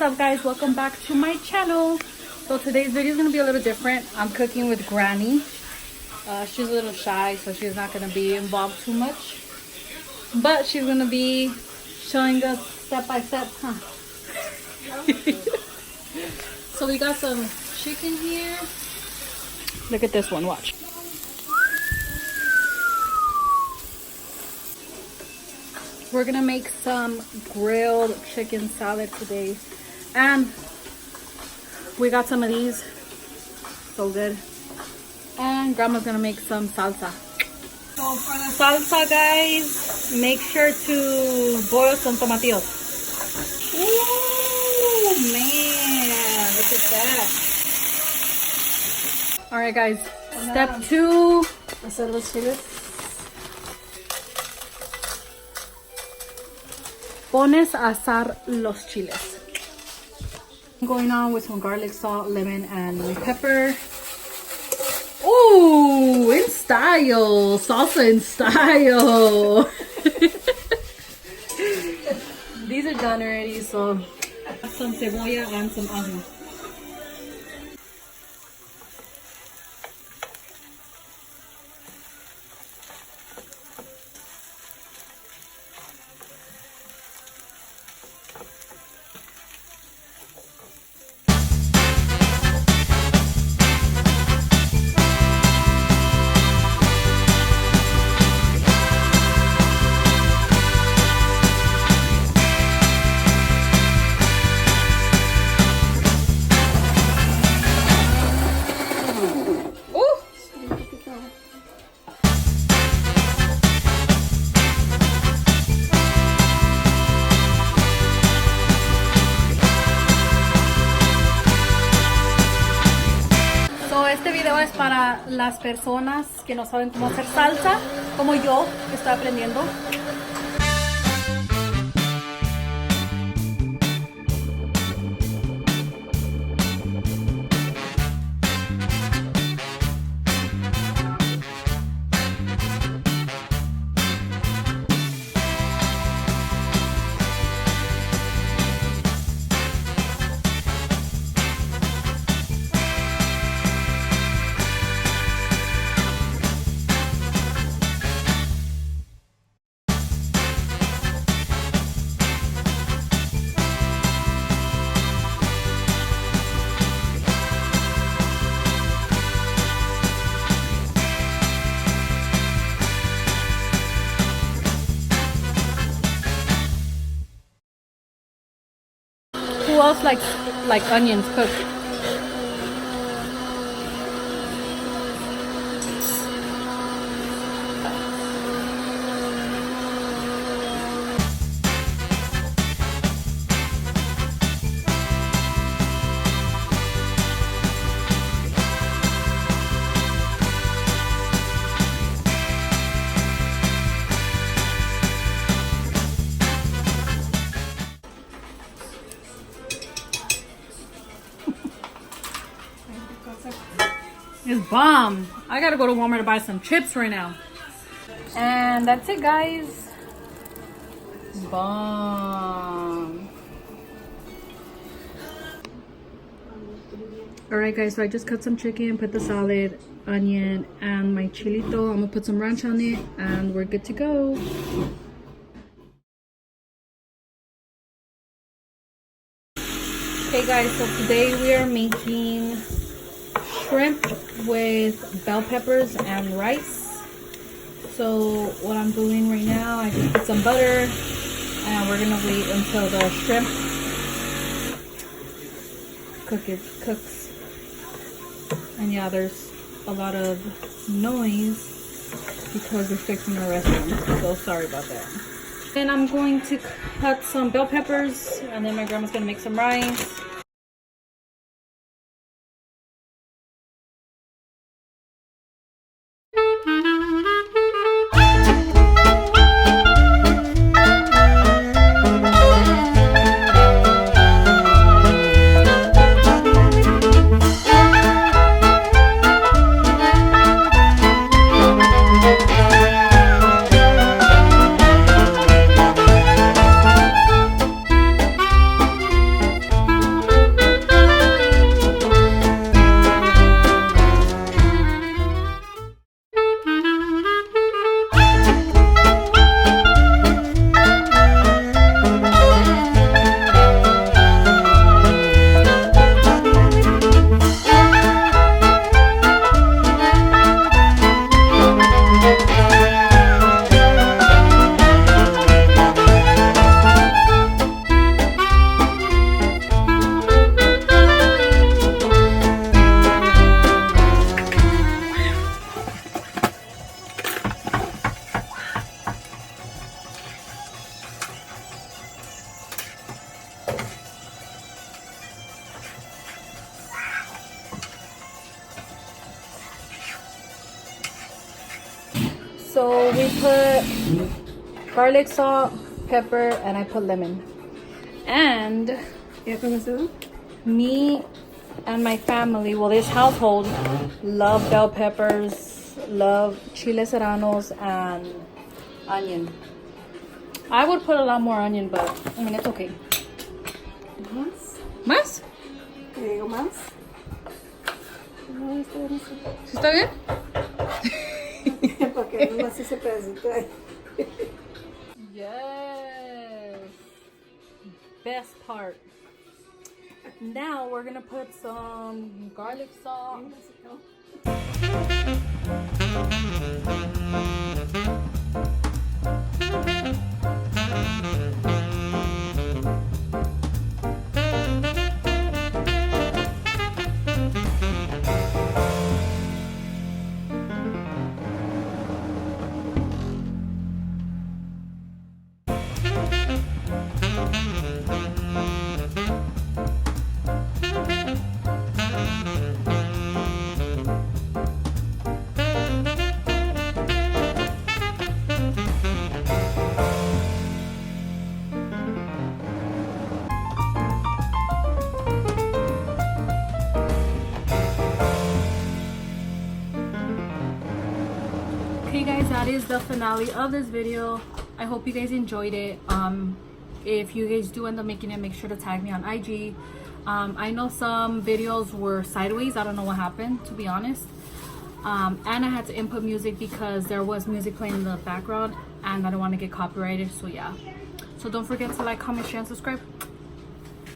up guys, welcome back to my channel. So today's video is going to be a little different. I'm cooking with Granny. She's a little shy, so she's not going to be involved too much, but she's going to be showing us step by step, huh? So we got some chicken here. Look at this one, watch. We're gonna make some grilled chicken salad today, and we got some of these, so good. And grandma's gonna make some salsa. So for the salsa, guys, make sure to boil some tomatillos. Ooh, man, look at that. All right, guys, step 2. Hacer los chiles. Pones a asar los chiles. I'm going on with some garlic, salt, lemon, and pepper. Ooh, in style. Salsa in style. These are done already, so some cebolla and some ajo. Este video es para las personas que no saben cómo hacer salsa, como yo, que estoy aprendiendo. Who else likes onions cooked? It's bomb. I gotta go to Walmart to buy some chips right now. And that's it, guys. Bomb. Alright, guys, so I just cut some chicken, put the salad, onion, and my chilito. I'm gonna put some ranch on it, and we're good to go. Okay, guys, so today we are making shrimp with bell peppers and rice. So what I'm doing right now, I just put some butter, and we're gonna wait until the shrimp cooks. And yeah, there's a lot of noise because we're fixing a restaurant, so sorry about that. And I'm going to cut some bell peppers, and then my grandma's gonna make some rice. So we put garlic salt, pepper, and I put lemon. And ¿Ya con eso? me and my family, well, this household, love bell peppers, love chile serranos, and onion. I would put a lot more onion, but I mean, it's okay. ¿Más? ¿Más? ¿Te digo más? No, está bien. ¿Sí está bien? Para que no más ese pedacito ahí. Yes. Best part. Now we're gonna put some garlic salt. Okay guys, that is the finale of this video. I hope you guys enjoyed it. If you guys do end up making it, make sure to tag me on IG. I know some videos were sideways. I don't know what happened, to be honest. And I had to input music because there was music playing in the background and I don't want to get copyrighted, so yeah. So don't forget to like, comment, share, and subscribe.